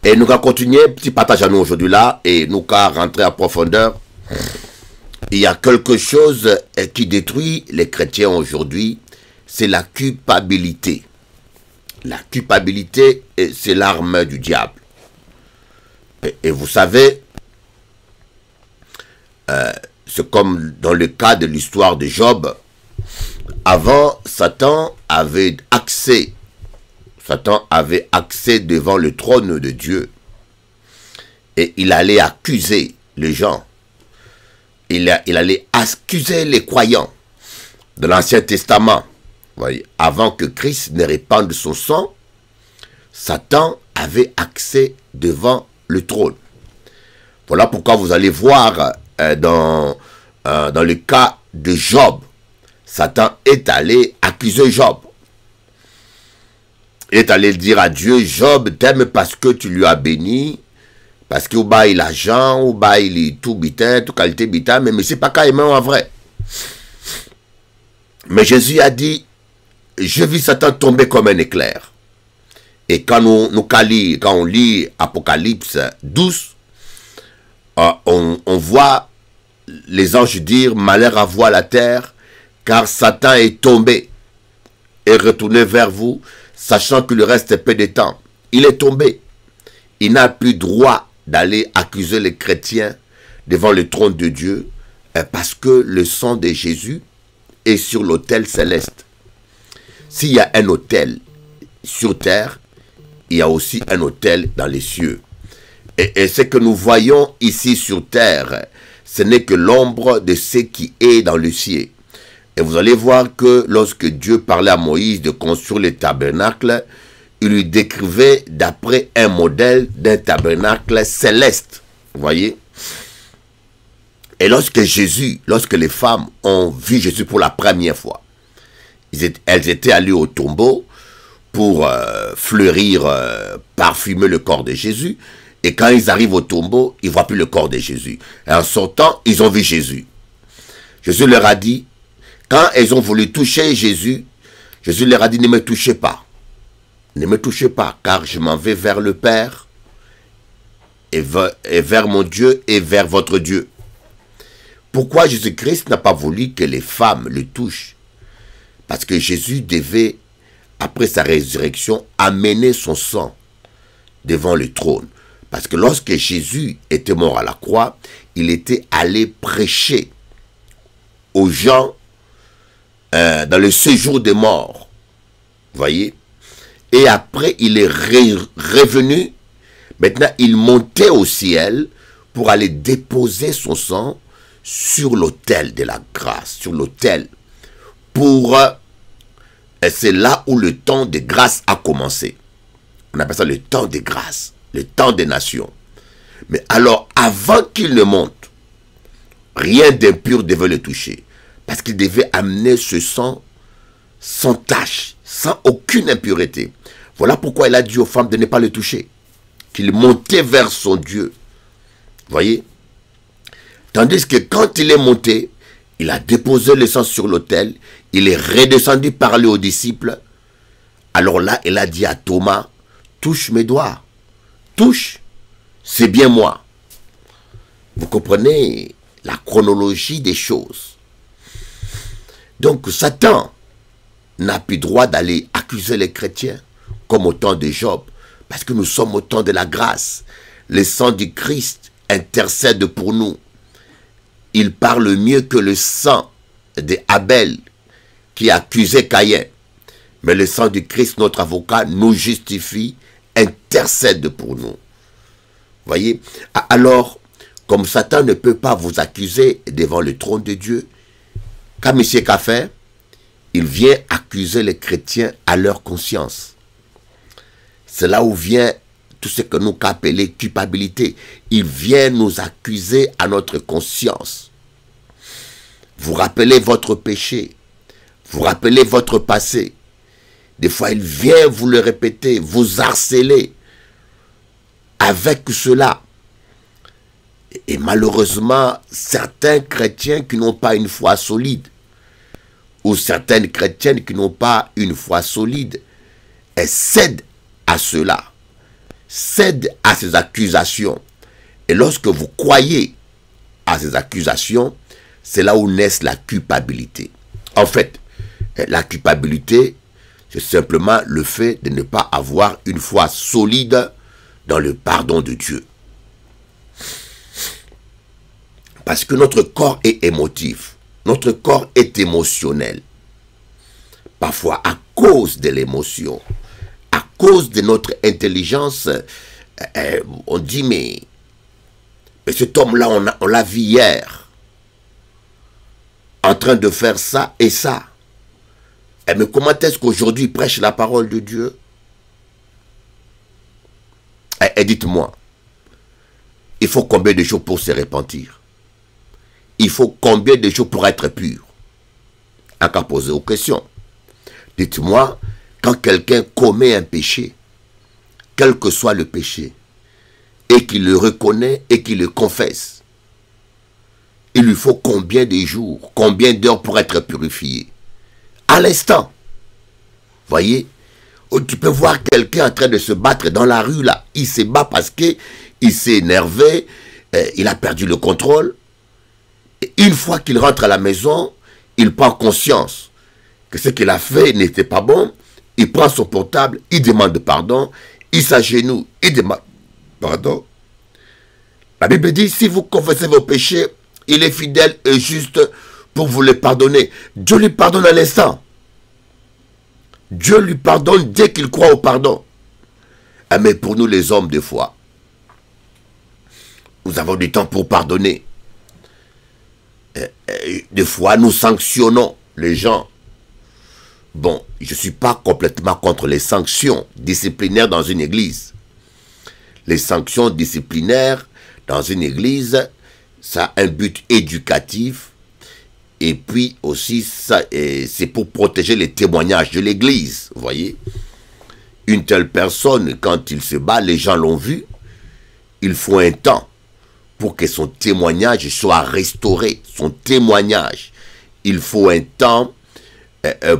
Et nous allons continuer, petit partage à nous aujourd'hui là, et nous allons rentrer en profondeur. Il y a quelque chose qui détruit les chrétiens aujourd'hui, c'est la culpabilité. La culpabilité, c'est l'arme du diable. Et vous savez, c'est comme dans le cas de l'histoire de Job. Avant, Satan avait accès devant le trône de Dieu. Et il allait accuser les gens. Il allait accuser les croyants de l'Ancien Testament. Voyez, avant que Christ ne répande son sang, Satan avait accès devant le trône. Voilà pourquoi vous allez voir dans le cas de Job, Satan est allé accuser Job. Il est allé dire à Dieu, Job t'aime parce que tu lui as béni, parce que bah il a l'argent, ou bah il est tout bitin, tout qualité bitin, mais c'est pas qu'à aimer en vrai. Mais Jésus a dit, je vis Satan tomber comme un éclair. Et quand on lit Apocalypse 12, on voit les anges dire, malheur à vous à la terre, car Satan est tombé et retourné vers vous, sachant qu'il lui reste peu de temps. Il est tombé. Il n'a plus droit d'aller accuser les chrétiens devant le trône de Dieu, parce que le sang de Jésus est sur l'autel céleste. S'il y a un autel sur terre, il y a aussi un autel dans les cieux. Et ce que nous voyons ici sur terre, ce n'est que l'ombre de ce qui est dans le ciel. Et vous allez voir que lorsque Dieu parlait à Moïse de construire le tabernacle, il lui décrivait d'après un modèle d'un tabernacle céleste. Vous voyez? Et lorsque les femmes ont vu Jésus pour la première fois, elles étaient allées au tombeau pour parfumer le corps de Jésus. Et quand ils arrivent au tombeau, ils ne voient plus le corps de Jésus. Et en sortant, ils ont vu Jésus. Jésus leur a dit, quand elles ont voulu toucher Jésus, Jésus leur a dit, ne me touchez pas. Ne me touchez pas, car je m'en vais vers le Père, et vers mon Dieu, et vers votre Dieu. Pourquoi Jésus-Christ n'a pas voulu que les femmes le touchent? Parce que Jésus devait, après sa résurrection, amener son sang devant le trône. Parce que lorsque Jésus était mort à la croix, il était allé prêcher aux gens dans le séjour des morts. Vous voyez? Et après, il est revenu. Maintenant, il montait au ciel pour aller déposer son sang sur l'autel de la grâce, sur l'autel. C'est là où le temps de grâce a commencé. On appelle ça le temps de grâce. Le temps des nations. Mais alors, avant qu'il ne monte, rien d'impur devait le toucher. Parce qu'il devait amener ce sang sans tache, sans aucune impureté. Voilà pourquoi il a dit aux femmes de ne pas le toucher. Qu'il montait vers son Dieu. Vous voyez? Tandis que quand il est monté, il a déposé le sang sur l'autel, il est redescendu parler aux disciples. Alors là, il a dit à Thomas, touche mes doigts. Touche, c'est bien moi. Vous comprenez la chronologie des choses. Donc Satan n'a plus droit d'aller accuser les chrétiens comme au temps de Job, parce que nous sommes au temps de la grâce. Le sang du Christ intercède pour nous. Il parle mieux que le sang d'Abel qui accusait Caïn. Mais le sang du Christ, notre avocat, nous justifie, intercède pour nous. Voyez? Alors, comme Satan ne peut pas vous accuser devant le trône de Dieu, comme M. qu'a fait, il vient accuser les chrétiens à leur conscience. C'est là où vient tout ce que nous appelons culpabilité. Il vient nous accuser à notre conscience. Vous rappelez votre péché. Vous rappelez votre passé. Des fois, il vient vous le répéter, vous harceler avec cela. Et malheureusement, certains chrétiens qui n'ont pas une foi solide, ou certaines chrétiennes qui n'ont pas une foi solide, elles cèdent à cela. cède à ces accusations. Et lorsque vous croyez à ces accusations, c'est là où naît la culpabilité. En fait, la culpabilité, c'est simplement le fait de ne pas avoir une foi solide dans le pardon de Dieu. Parce que notre corps est émotif, notre corps est émotionnel. Parfois, à cause de l'émotion, à cause de notre intelligence, on dit, mais cet homme-là, on l'a vu hier, en train de faire ça et ça. Mais comment est-ce qu'aujourd'hui il prêche la parole de Dieu? Et dites-moi, il faut combien de jours pour se repentir? Il faut combien de jours pour être pur? À qu'à poser aux questions. Dites-moi, quand quelqu'un commet un péché, quel que soit le péché, et qu'il le reconnaît et qu'il le confesse, il lui faut combien de jours, combien d'heures pour être purifié? À l'instant. Voyez, tu peux voir quelqu'un en train de se battre dans la rue là. Il se bat parce qu'il s'est énervé, il a perdu le contrôle. Et une fois qu'il rentre à la maison, il prend conscience que ce qu'il a fait n'était pas bon. Il prend son portable, il demande pardon, il s'agenouille, il demande pardon. La Bible dit, si vous confessez vos péchés, il est fidèle et juste pour vous les pardonner. Dieu lui pardonne à l'instant. Dieu lui pardonne dès qu'il croit au pardon. Mais pour nous les hommes, des fois, nous avons du temps pour pardonner. Des fois, nous sanctionnons les gens. Bon, je ne suis pas complètement contre les sanctions disciplinaires dans une église. Les sanctions disciplinaires dans une église, ça a un but éducatif. Et puis aussi, c'est pour protéger les témoignages de l'église. Vous voyez, une telle personne, quand il se bat, les gens l'ont vu. Il faut un temps pour que son témoignage soit restauré. Son témoignage, il faut un temps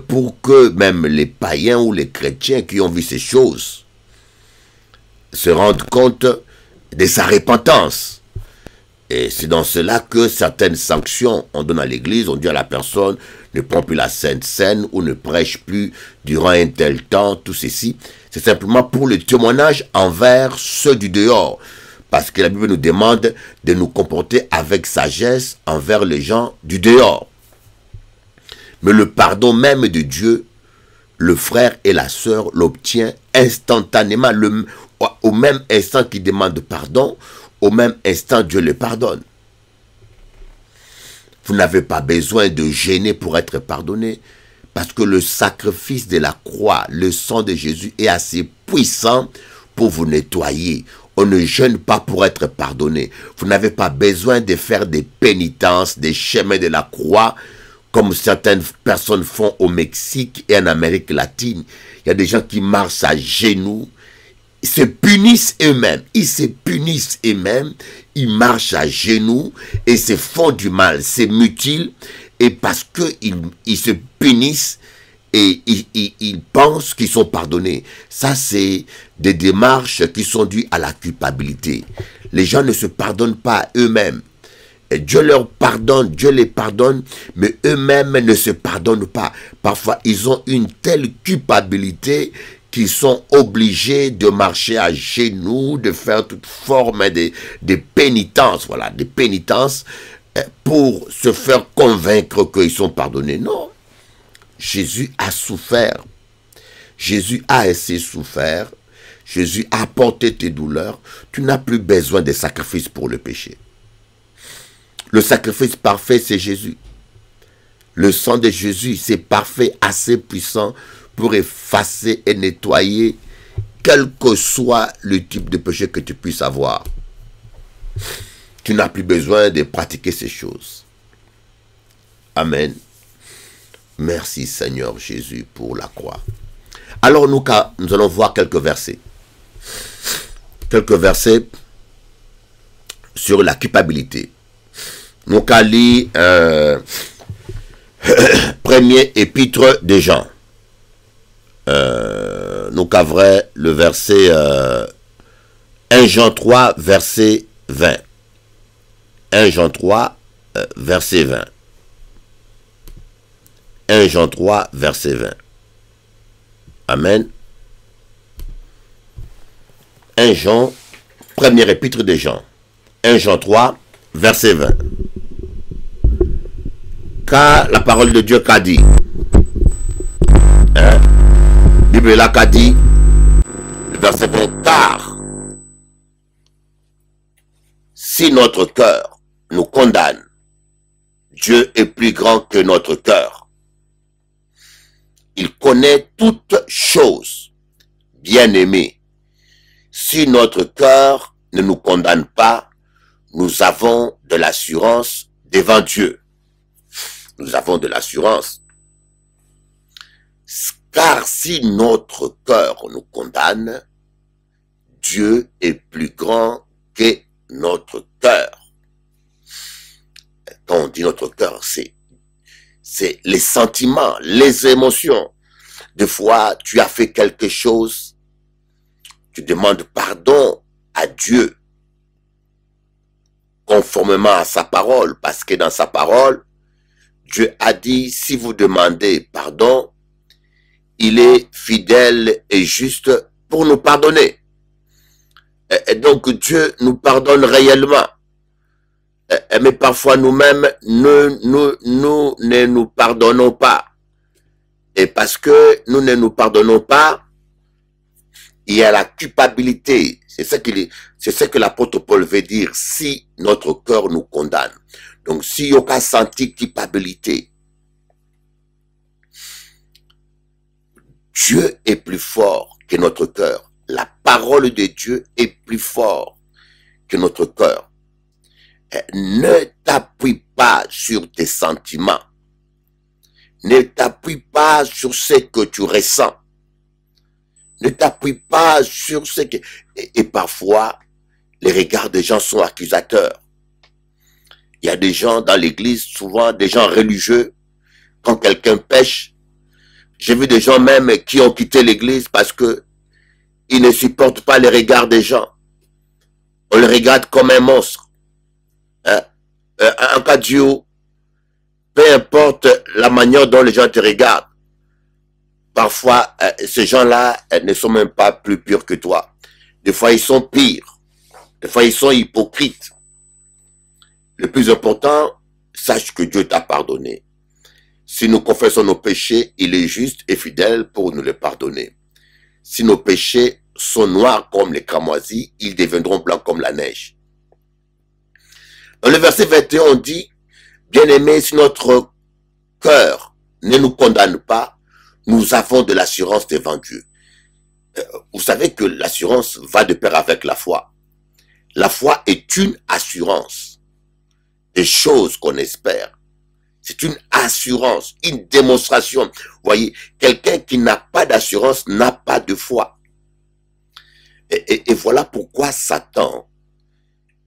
pour que même les païens ou les chrétiens qui ont vu ces choses se rendent compte de sa repentance. Et c'est dans cela que certaines sanctions on donne à l'église, on dit à la personne ne prends plus la Sainte Seine ou ne prêche plus durant un tel temps, tout ceci. C'est simplement pour le témoignage envers ceux du dehors. Parce que la Bible nous demande de nous comporter avec sagesse envers les gens du dehors. Mais le pardon même de Dieu, le frère et la sœur l'obtient instantanément, au même instant qu'il demande pardon. Au même instant, Dieu le pardonne. Vous n'avez pas besoin de gêner pour être pardonné, parce que le sacrifice de la croix, le sang de Jésus est assez puissant pour vous nettoyer. On ne gêne pas pour être pardonné. Vous n'avez pas besoin de faire des pénitences, des chemins de la croix, comme certaines personnes font au Mexique et en Amérique latine. Il y a des gens qui marchent à genoux, ils se punissent eux-mêmes, ils marchent à genoux et se font du mal, se mutilent, et parce qu'ils se punissent et ils pensent qu'ils sont pardonnés. Ça, c'est des démarches qui sont dues à la culpabilité. Les gens ne se pardonnent pas eux-mêmes. Dieu leur pardonne, Dieu les pardonne, mais eux-mêmes ne se pardonnent pas. Parfois, ils ont une telle culpabilité qui sont obligés de marcher à genoux, de faire toute forme de pénitence, voilà, des pénitences, pour se faire convaincre qu'ils sont pardonnés. Non, Jésus a souffert, Jésus a assez souffert, Jésus a porté tes douleurs, tu n'as plus besoin de sacrifice pour le péché. Le sacrifice parfait, c'est Jésus. Le sang de Jésus, c'est parfait, assez puissant pour effacer et nettoyer quel que soit le type de péché que tu puisses avoir. Tu n'as plus besoin de pratiquer ces choses. Amen. Merci Seigneur Jésus pour la croix. Alors nous allons voir quelques versets. Quelques versets sur la culpabilité. Nous allons lire premier épître de Jean. Nous cavrons le verset 1 Jean 3, verset 20. 1 Jean 3, verset 20. 1 Jean 3, verset 20. Amen. 1 Jean, premier épître de Jean. 1 Jean 3, verset 20. Car la parole de Dieu qu'a dit. Hein? Bible là qu'a dit. Le verset 20. Car si notre cœur nous condamne, Dieu est plus grand que notre cœur. Il connaît toutes choses. Bien-aimés, si notre cœur ne nous condamne pas, nous avons de l'assurance devant Dieu. Nous avons de l'assurance. Car si notre cœur nous condamne, Dieu est plus grand que notre cœur. Quand on dit notre cœur, c'est les sentiments, les émotions. Des fois, tu as fait quelque chose, tu demandes pardon à Dieu, conformément à sa parole, parce que dans sa parole, Dieu a dit, si vous demandez pardon, il est fidèle et juste pour nous pardonner. Et donc Dieu nous pardonne réellement. Mais parfois nous-mêmes, nous ne nous pardonnons pas. Et parce que nous ne nous pardonnons pas, il y a la culpabilité. C'est ce que l'apôtre Paul veut dire, si notre cœur nous condamne. Donc s'il n'y a pas senti culpabilité, Dieu est plus fort que notre cœur. La parole de Dieu est plus fort que notre cœur. Ne t'appuie pas sur tes sentiments. Ne t'appuie pas sur ce que tu ressens. Ne t'appuie pas sur ce que... Et parfois, les regards des gens sont accusateurs. Il y a des gens dans l'église, souvent des gens religieux, quand quelqu'un pêche. J'ai vu des gens même qui ont quitté l'église parce que ils ne supportent pas les regards des gens. On les regarde comme un monstre. Hein? En cas de Dieu, peu importe la manière dont les gens te regardent, parfois ces gens-là ne sont même pas plus purs que toi. Des fois ils sont pires. Des fois ils sont hypocrites. Le plus important, sache que Dieu t'a pardonné. Si nous confessons nos péchés, il est juste et fidèle pour nous les pardonner. Si nos péchés sont noirs comme les cramoisis, ils deviendront blancs comme la neige. Dans le verset 21, on dit, bien-aimés, si notre cœur ne nous condamne pas, nous avons de l'assurance devant Dieu. Vous savez que l'assurance va de pair avec la foi. La foi est une assurance des choses qu'on espère. C'est une assurance, une démonstration. Vous voyez, quelqu'un qui n'a pas d'assurance n'a pas de foi. Et voilà pourquoi Satan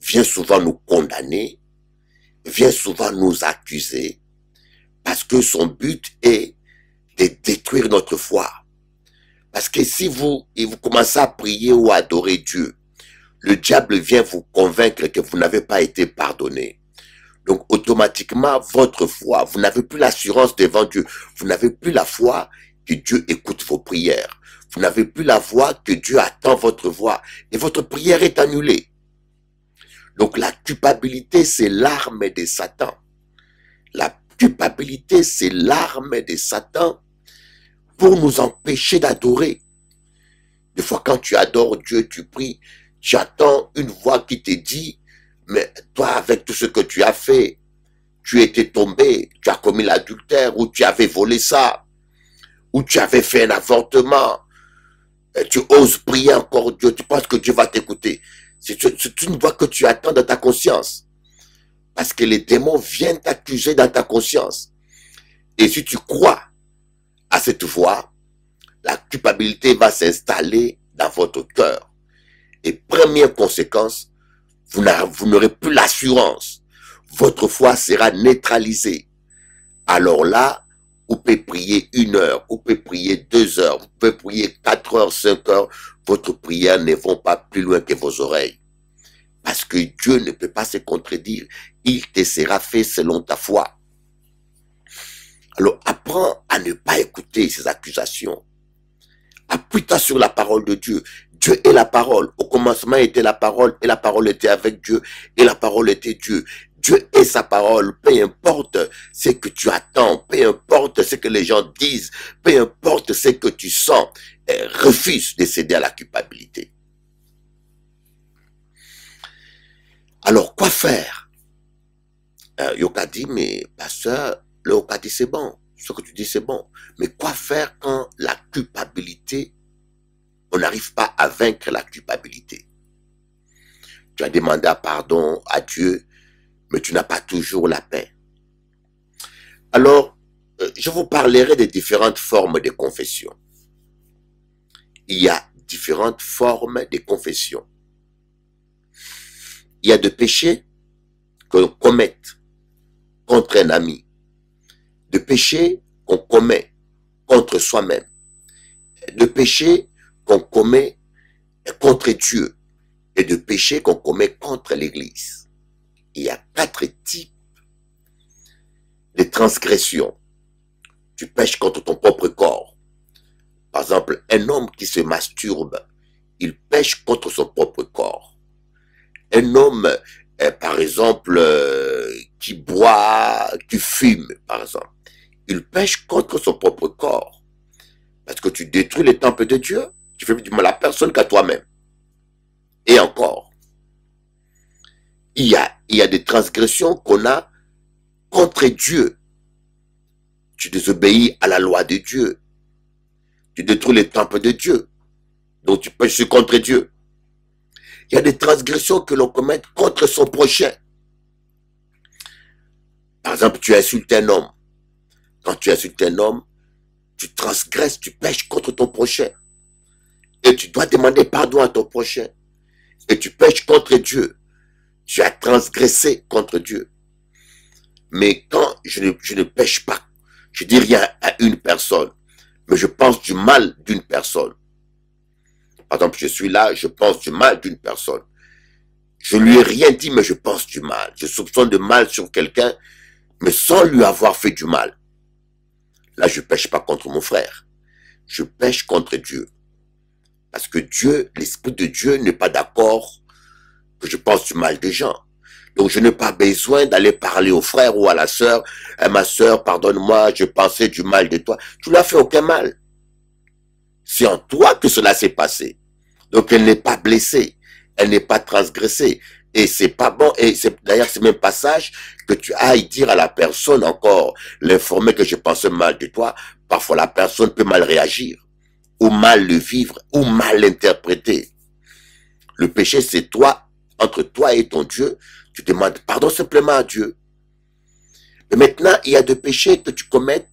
vient souvent nous condamner, vient souvent nous accuser, parce que son but est de détruire notre foi. Parce que si vous commencez à prier ou à adorer Dieu, le diable vient vous convaincre que vous n'avez pas été pardonné. Donc, automatiquement, votre foi, vous n'avez plus l'assurance devant Dieu. Vous n'avez plus la foi que Dieu écoute vos prières. Vous n'avez plus la foi que Dieu attend votre voix. Et votre prière est annulée. Donc, la culpabilité, c'est l'arme de Satan. La culpabilité, c'est l'arme de Satan pour nous empêcher d'adorer. Des fois, quand tu adores Dieu, tu pries, tu attends une voix qui te dit, mais toi, avec tout ce que tu as fait, tu étais tombé, tu as commis l'adultère, ou tu avais volé ça, ou tu avais fait un avortement, et tu oses prier encore Dieu, tu penses que Dieu va t'écouter. C'est une voix que tu attends dans ta conscience. Parce que les démons viennent t'accuser dans ta conscience. Et si tu crois à cette voix, la culpabilité va s'installer dans votre cœur. Et première conséquence, vous n'aurez plus l'assurance. Votre foi sera neutralisée. Alors là, vous pouvez prier 1 heure, vous pouvez prier 2 heures, vous pouvez prier 4 heures, 5 heures, votre prière ne va pas plus loin que vos oreilles. Parce que Dieu ne peut pas se contredire. Il te sera fait selon ta foi. Alors apprends à ne pas écouter ces accusations. Appuie-toi sur la parole de Dieu. Dieu est la parole. Au commencement était la parole, et la parole était avec Dieu, et la parole était Dieu. Dieu est sa parole, peu importe ce que tu attends, peu importe ce que les gens disent, peu importe ce que tu sens, refuse de céder à la culpabilité. Alors, quoi faire? Yoka dit, mais pasteur, le Yoka dit, c'est bon. Ce que tu dis, c'est bon. Mais quoi faire quand la culpabilité, on n'arrive pas à vaincre la culpabilité? Tu as demandé pardon à Dieu, mais tu n'as pas toujours la paix. Alors, je vous parlerai des différentes formes de confession. Il y a différentes formes de confession. Il y a des péchés qu'on commet contre un ami, des péchés qu'on commet contre soi-même, des péchés qu'on commet contre Dieu et des péchés qu'on commet contre l'Église. Il y a 4 types de transgressions. Tu pêches contre ton propre corps. Par exemple, un homme qui se masturbe, il pêche contre son propre corps. Un homme, par exemple, qui boit, qui fume, par exemple, il pêche contre son propre corps. Parce que tu détruis le temple de Dieu, tu fais du mal à personne qu'à toi-même. Et encore, il y a des transgressions qu'on a contre Dieu. Tu désobéis à la loi de Dieu. Tu détruis le temple de Dieu. Donc tu pêches contre Dieu. Il y a des transgressions que l'on commet contre son prochain. Par exemple, tu insultes un homme. Quand tu insultes un homme, tu transgresses, tu pêches contre ton prochain. Et tu dois demander pardon à ton prochain. Et tu pêches contre Dieu. Tu as transgressé contre Dieu. Mais quand je ne pêche pas, je dis rien à une personne, mais je pense du mal d'une personne. Par exemple, je suis là, je pense du mal d'une personne. Je lui ai rien dit, mais je pense du mal. Je soupçonne de mal sur quelqu'un, mais sans lui avoir fait du mal. Là, je pêche pas contre mon frère. Je pêche contre Dieu. Parce que Dieu, l'Esprit de Dieu n'est pas d'accord que je pense du mal des gens. Donc, je n'ai pas besoin d'aller parler au frère ou à la sœur. Ma sœur, pardonne-moi, je pensais du mal de toi. Tu n'as fait aucun mal. C'est en toi que cela s'est passé. Donc, elle n'est pas blessée. Elle n'est pas transgressée. Et c'est pas bon. Et c'est d'ailleurs ce même passage que tu ailles dire à la personne encore, l'informer que je pensais mal de toi. Parfois, la personne peut mal réagir, ou mal le vivre, ou mal l'interpréter. Le péché, c'est toi, entre toi et ton Dieu. Tu demandes pardon simplement à Dieu. Et maintenant, il y a des péchés que tu commets,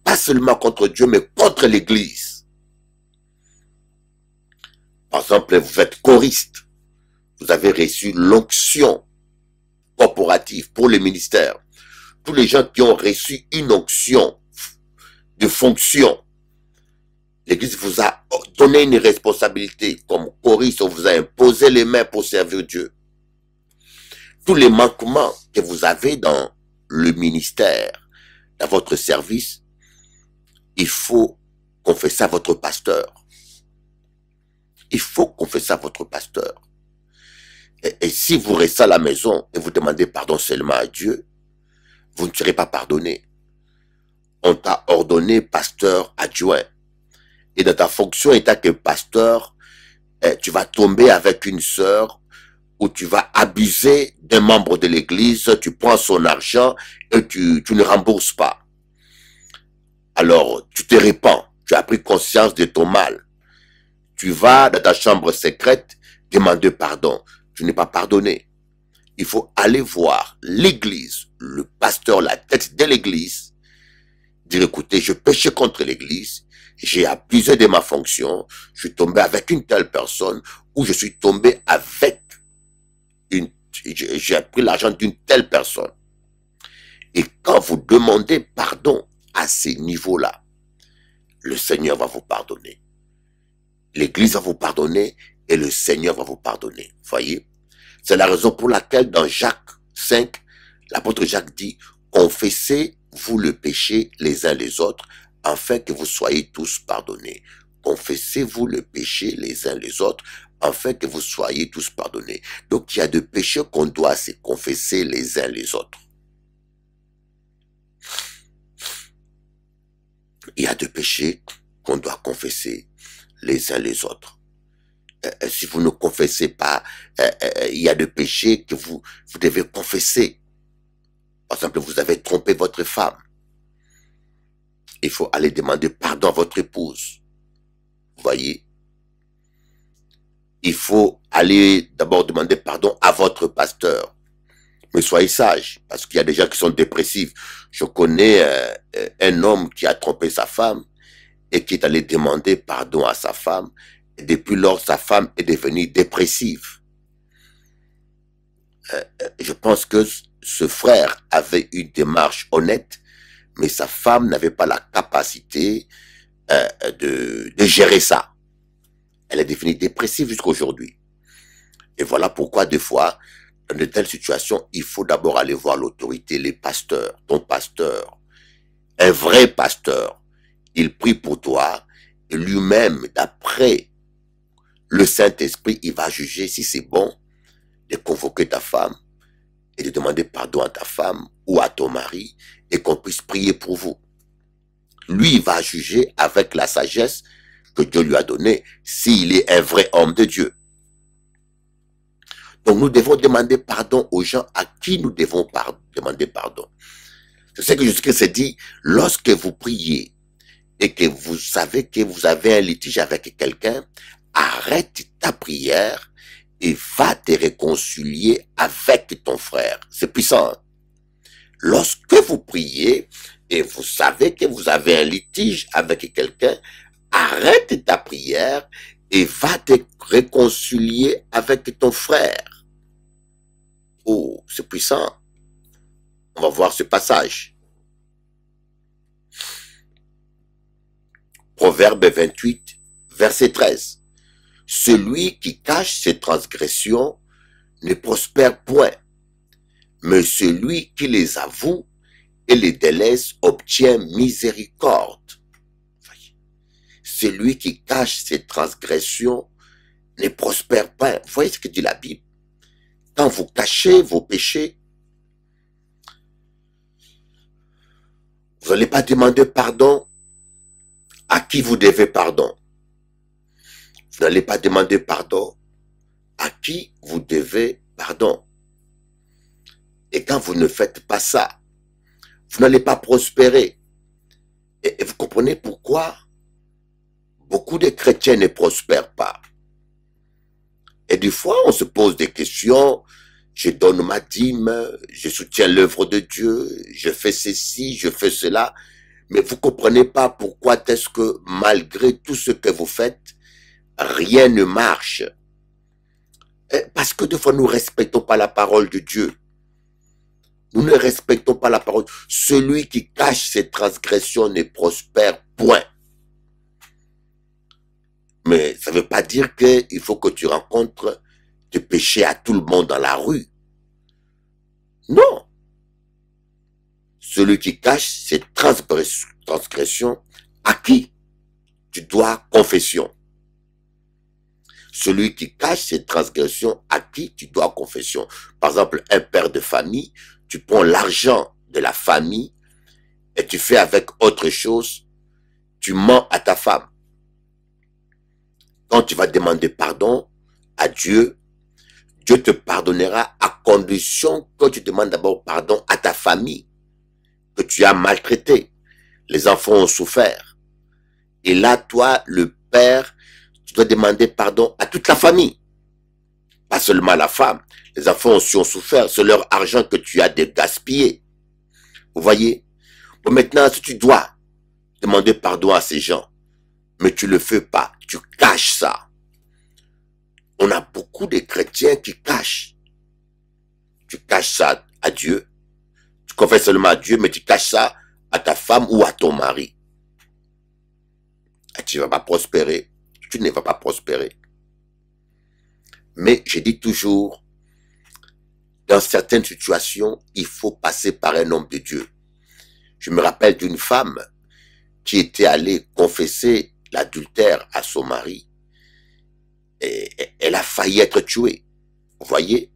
pas seulement contre Dieu, mais contre l'Église. Par exemple, vous êtes choriste. Vous avez reçu l'onction corporative pour le ministère. Tous les gens qui ont reçu une onction de fonction, l'Église vous a donné une responsabilité. Comme choriste, on vous a imposé les mains pour servir Dieu. Tous les manquements que vous avez dans le ministère, dans votre service, il faut confesser à votre pasteur. Il faut confesser à votre pasteur. Et si vous restez à la maison et vous demandez pardon seulement à Dieu, vous ne serez pas pardonné. On t'a ordonné pasteur adjoint. Et dans ta fonction étant que pasteur, tu vas tomber avec une sœur où tu vas abuser d'un membre de l'église, tu prends son argent et tu ne rembourses pas. Alors, tu te répands, tu as pris conscience de ton mal. Tu vas dans ta chambre secrète demander pardon. Tu n'es pas pardonné. Il faut aller voir l'église, le pasteur, la tête de l'église, dire écoutez, je péchais contre l'église, j'ai abusé de ma fonction, je suis tombé avec une telle personne, ou je suis tombé avec j'ai pris l'argent d'une telle personne. Et quand vous demandez pardon à à ces niveaux-là, le Seigneur va vous pardonner. L'Église va vous pardonner et le Seigneur va vous pardonner. Voyez? C'est la raison pour laquelle dans Jacques 5, l'apôtre Jacques dit, confessez-vous le péché les uns les autres, afin que vous soyez tous pardonnés. Confessez-vous le péché les uns les autres, afin que vous soyez tous pardonnés. Donc il y a des péchés qu'on doit se confesser les uns les autres. Il y a des péchés qu'on doit confesser les uns les autres. Si vous ne confessez pas, il y a des péchés que vous devez confesser. Par exemple, vous avez trompé votre femme. Il faut aller demander pardon à votre épouse. Vous voyez? Il faut aller d'abord demander pardon à votre pasteur. Mais soyez sage, parce qu'il y a des gens qui sont dépressifs. Je connais un homme qui a trompé sa femme et qui est allé demander pardon à sa femme. Et depuis lors, sa femme est devenue dépressive. Je pense que ce frère avait une démarche honnête, mais sa femme n'avait pas la capacité de gérer ça. Elle est devenue dépressive jusqu'à aujourd'hui. Et voilà pourquoi des fois, dans de telles situations, il faut d'abord aller voir l'autorité, les pasteurs, ton pasteur, un vrai pasteur. Il prie pour toi et lui-même, d'après le Saint-Esprit, il va juger si c'est bon de convoquer ta femme et de demander pardon à ta femme ou à ton mari et qu'on puisse prier pour vous. Lui, il va juger avec la sagesse que Dieu lui a donnée s'il est un vrai homme de Dieu. Donc nous devons demander pardon aux gens à qui nous devons demander pardon. C'est ce que Jésus-Christ s'est dit, lorsque vous priez et que vous savez que vous avez un litige avec quelqu'un, arrête ta prière et va te réconcilier avec ton frère. C'est puissant. Lorsque vous priez et vous savez que vous avez un litige avec quelqu'un, arrête ta prière et va te réconcilier avec ton frère. Oh, c'est puissant. On va voir ce passage. Proverbe 28, verset 13. Celui qui cache ses transgressions ne prospère point, mais celui qui les avoue et les délaisse obtient miséricorde. Celui qui cache ses transgressions ne prospère pas. Vous voyez ce que dit la Bible? Quand vous cachez vos péchés, vous n'allez pas demander pardon à qui vous devez pardon. Vous n'allez pas demander pardon à qui vous devez pardon. Et quand vous ne faites pas ça, vous n'allez pas prospérer. Et vous comprenez pourquoi beaucoup de chrétiens ne prospèrent pas. Et des fois, on se pose des questions. Je donne ma dîme, je soutiens l'œuvre de Dieu, je fais ceci, je fais cela. Mais vous comprenez pas pourquoi est-ce que malgré tout ce que vous faites, rien ne marche. Parce que des fois, nous ne respectons pas la parole de Dieu. Nous ne respectons pas la parole. Celui qui cache ses transgressions ne prospère point. Mais ça ne veut pas dire qu'il faut que tu rencontres des péchés à tout le monde dans la rue. Non. Celui qui cache ses transgressions, à qui tu dois confession. Celui qui cache ses transgressions, à qui tu dois confession. Par exemple, un père de famille, tu prends l'argent de la famille et tu fais avec autre chose, tu mens à ta femme. Quand tu vas demander pardon à Dieu, Dieu te pardonnera à condition que tu demandes d'abord pardon à ta famille, que tu as maltraité. Les enfants ont souffert. Et là, toi, le père, tu dois demander pardon à toute la famille. Pas seulement à la femme. Les enfants aussi ont souffert. C'est leur argent que tu as gaspillé. Vous voyez? Bon, maintenant, si tu dois demander pardon à ces gens, mais tu ne le fais pas, tu caches ça. On a beaucoup de chrétiens qui cachent. Tu caches ça à Dieu. Tu confesses seulement à Dieu, mais tu caches ça à ta femme ou à ton mari, tu ne vas pas prospérer. Tu ne vas pas prospérer. Mais je dis toujours, dans certaines situations, il faut passer par un homme de Dieu. Je me rappelle d'une femme qui était allée confesser l'adultère à son mari. Et elle a failli être tuée. Vous voyez?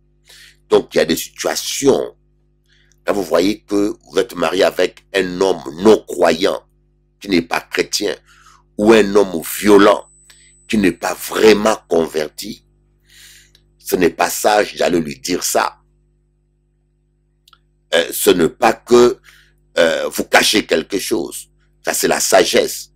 Donc il y a des situations, quand vous voyez que vous êtes marié avec un homme non croyant, qui n'est pas chrétien, ou un homme violent, qui n'est pas vraiment converti, ce n'est pas sage d'aller lui dire ça. Ce n'est pas que vous cachez quelque chose. Ça, c'est la sagesse.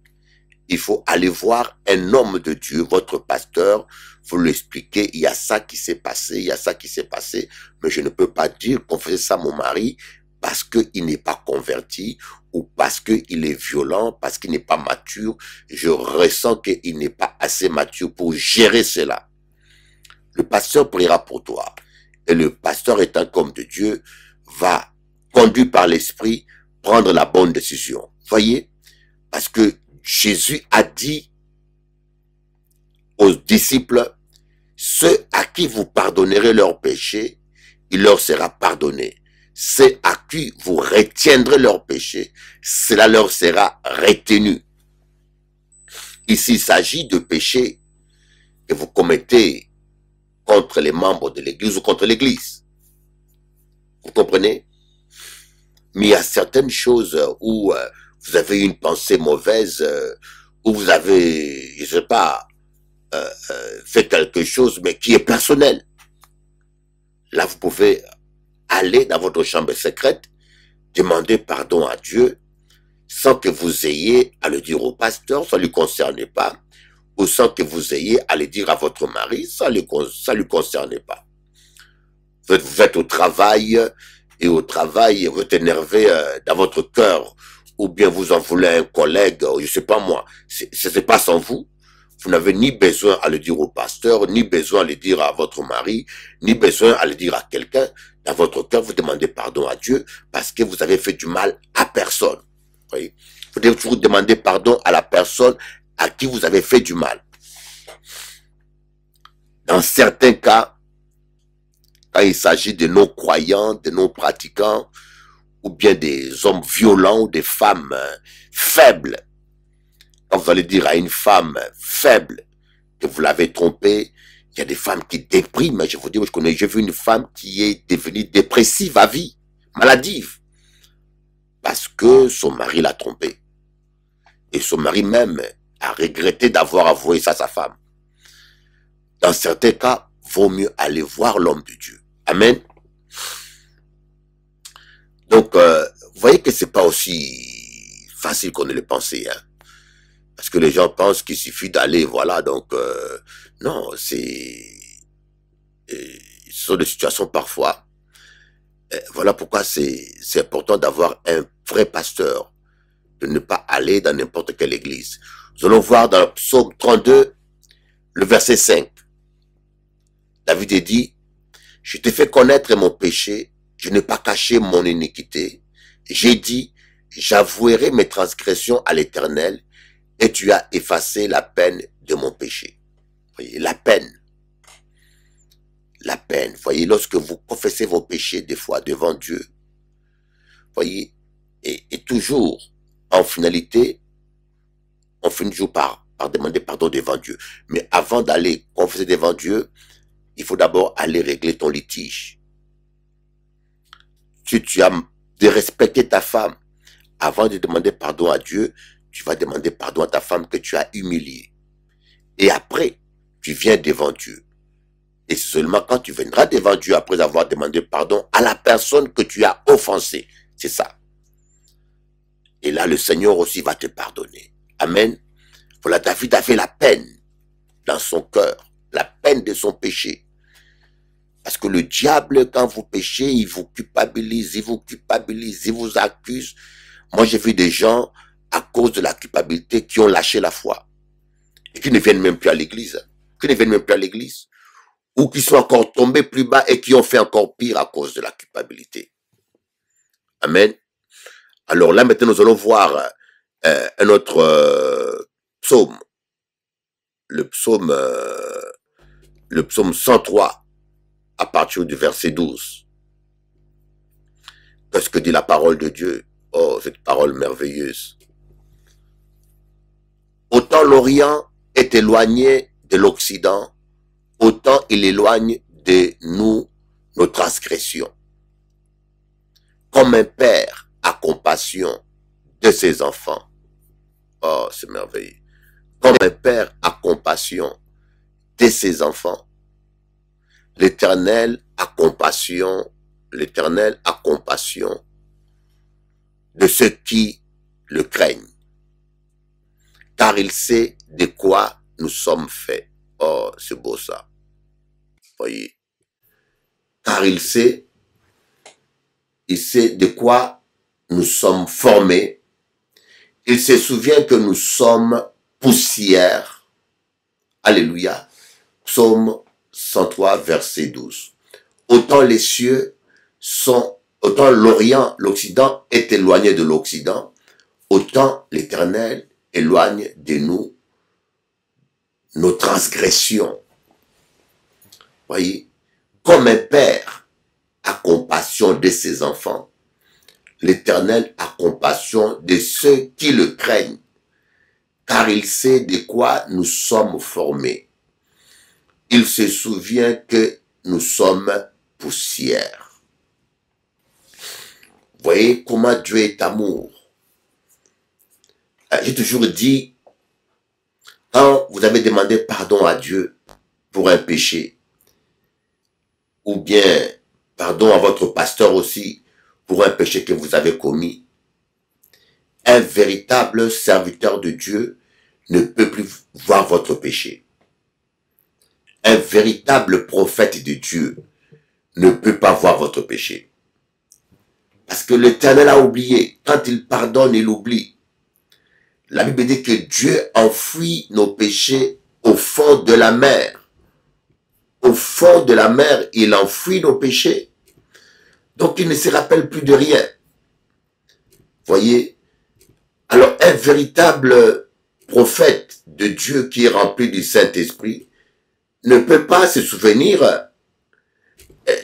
Il faut aller voir un homme de Dieu, votre pasteur, vous l'expliquer, il y a ça qui s'est passé, il y a ça qui s'est passé, mais je ne peux pas dire confesser ça à mon mari parce qu'il n'est pas converti ou parce qu'il est violent, parce qu'il n'est pas mature. Je ressens qu'il n'est pas assez mature pour gérer cela. Le pasteur priera pour toi. Et le pasteur étant comme de Dieu, va, conduit par l'esprit, prendre la bonne décision. Voyez? Parce que Jésus a dit aux disciples, ceux à qui vous pardonnerez leurs péchés, il leur sera pardonné. Ceux à qui vous retiendrez leurs péchés, cela leur sera retenu. Ici, il s'agit de péchés que vous commettez contre les membres de l'Église ou contre l'Église. Vous comprenez? Mais il y a certaines choses où vous avez une pensée mauvaise, où vous avez, je ne sais pas, fait quelque chose, mais qui est personnel. Là, vous pouvez aller dans votre chambre secrète, demander pardon à Dieu, sans que vous ayez à le dire au pasteur, ça ne lui concerne pas, ou sans que vous ayez à le dire à votre mari, ça ne lui concerne pas. Vous êtes au travail, et au travail, vous êtes énervé dans votre cœur, ou bien vous en voulez à un collègue, je ne sais pas moi, ce n'est pas sans vous. Vous n'avez ni besoin à le dire au pasteur, ni besoin à le dire à votre mari, ni besoin à le dire à quelqu'un. Dans votre cœur, vous demandez pardon à Dieu parce que vous avez fait du mal à personne. Vous voyez? Vous devez toujours demander pardon à la personne à qui vous avez fait du mal. Dans certains cas, quand il s'agit de non-croyants, de non-pratiquants, ou bien des hommes violents ou des femmes faibles, quand vous allez dire à une femme faible que vous l'avez trompée, il y a des femmes qui dépriment. Je vous dis, j'ai vu une femme qui est devenue dépressive à vie, maladive, parce que son mari l'a trompée. Et son mari même a regretté d'avoir avoué ça à sa femme. Dans certains cas, vaut mieux aller voir l'homme de Dieu. Amen. Donc, vous voyez que c'est pas aussi facile qu'on ne le pensait, hein. Parce que les gens pensent qu'il suffit d'aller, voilà, donc, non, ce sont des situations parfois. Voilà pourquoi c'est important d'avoir un vrai pasteur, de ne pas aller dans n'importe quelle église. Nous allons voir dans le psaume 32, le verset 5. David dit, je t'ai fait connaître mon péché, je n'ai pas caché mon iniquité. J'ai dit, j'avouerai mes transgressions à l'Éternel, et tu as effacé la peine de mon péché. Voyez, la peine. La peine. Voyez, lorsque vous confessez vos péchés des fois devant Dieu, voyez, et toujours, en finalité, on finit toujours par demander pardon devant Dieu. Mais avant d'aller confesser devant Dieu, il faut d'abord aller régler ton litige. Si tu as de respecter ta femme, avant de demander pardon à Dieu, tu vas demander pardon à ta femme que tu as humiliée. Et après, tu viens devant Dieu. Et c'est seulement quand tu viendras devant Dieu après avoir demandé pardon à la personne que tu as offensée. C'est ça. Et là, le Seigneur aussi va te pardonner. Amen. Voilà, David avait la peine dans son cœur, la peine de son péché. Parce que le diable, quand vous péchez, il vous culpabilise, il vous accuse. Moi, j'ai vu des gens, à cause de la culpabilité, qui ont lâché la foi. Et qui ne viennent même plus à l'église. Ou qui sont encore tombés plus bas et qui ont fait encore pire à cause de la culpabilité. Amen. Alors là, maintenant, nous allons voir un autre psaume, le psaume 103, à partir du verset 12. Qu'est-ce que dit la parole de Dieu? Oh, cette parole merveilleuse. Autant l'Orient est éloigné de l'Occident, autant il éloigne de nous nos transgressions. Comme un père a compassion de ses enfants. Oh, c'est merveilleux. Comme un père a compassion de ses enfants, l'Éternel a compassion de ceux qui le craignent, car il sait de quoi nous sommes faits. Oh, c'est beau ça. Voyez. Car il sait de quoi nous sommes formés. Il se souvient que nous sommes poussière. Alléluia. Psaume 103, verset 12. Autant les cieux sont, autant l'Orient, l'Occident est éloigné de l'Occident, autant l'Éternel éloigne de nous nos transgressions. Voyez, comme un père a compassion de ses enfants, l'Éternel a compassion de ceux qui le craignent, car il sait de quoi nous sommes formés. Il se souvient que nous sommes poussière. Voyez comment Dieu est amour. J'ai toujours dit, quand vous avez demandé pardon à Dieu pour un péché, ou bien pardon à votre pasteur aussi pour un péché que vous avez commis, un véritable serviteur de Dieu ne peut plus voir votre péché. Un véritable prophète de Dieu ne peut pas voir votre péché. Parce que l'Éternel a oublié. Quand il pardonne, il oublie. La Bible dit que Dieu enfouit nos péchés au fond de la mer. Au fond de la mer, il enfouit nos péchés. Donc il ne se rappelle plus de rien. Voyez? Alors un véritable prophète de Dieu qui est rempli du Saint-Esprit ne peut pas se souvenir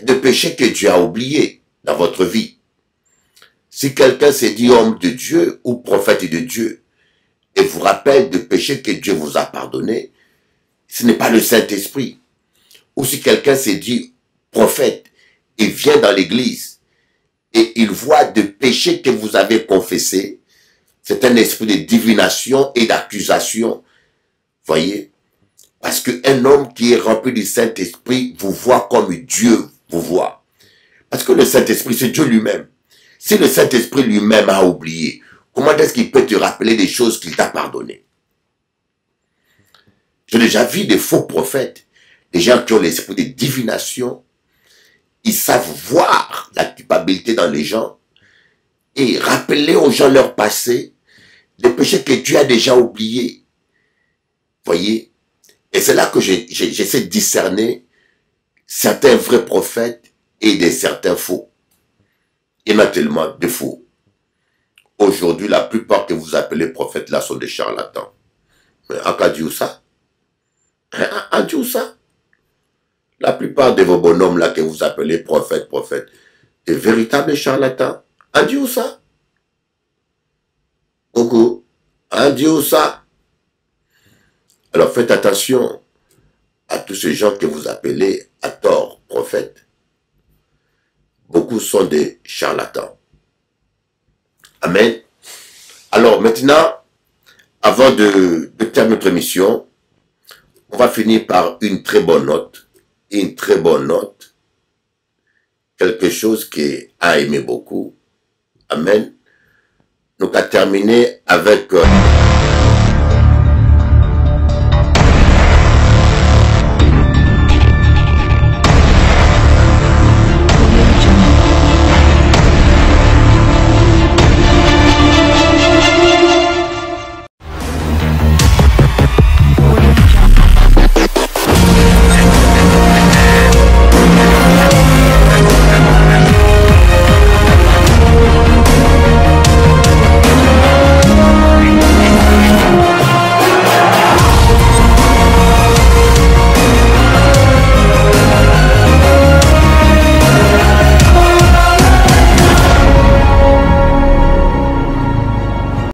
de péchés que Dieu a oubliés dans votre vie. Si quelqu'un s'est dit homme de Dieu ou prophète de Dieu et vous rappelle de péchés que Dieu vous a pardonnés, ce n'est pas le Saint-Esprit. Ou si quelqu'un s'est dit prophète et vient dans l'église et il voit de péchés que vous avez confessés, c'est un esprit de divination et d'accusation. Voyez? Parce qu'un homme qui est rempli du Saint-Esprit vous voit comme Dieu vous voit. Parce que le Saint-Esprit, c'est Dieu lui-même. Si le Saint-Esprit lui-même a oublié, comment est-ce qu'il peut te rappeler des choses qu'il t'a pardonnées? J'ai déjà vu des faux prophètes, des gens qui ont l'esprit de divination. Ils savent voir la culpabilité dans les gens et rappeler aux gens leur passé, des péchés que Dieu a déjà oubliés. Voyez? Et c'est là que j'essaie de discerner certains vrais prophètes et des certains faux. Il y en a tellement de faux. Aujourd'hui, la plupart que vous appelez prophètes là sont des charlatans. Mais en cas de ça, en Dieu ça, la plupart de vos bonhommes là que vous appelez prophètes, des véritables charlatans. En Dieu ça. Coucou. En Dieu ça. Alors faites attention à tous ces gens que vous appelez à tort prophètes. Beaucoup sont des charlatans. Amen. Alors maintenant, avant de terminer notre émission, on va finir par une très bonne note. Une très bonne note. Quelque chose qui a aimé beaucoup. Amen. Donc à terminer avec...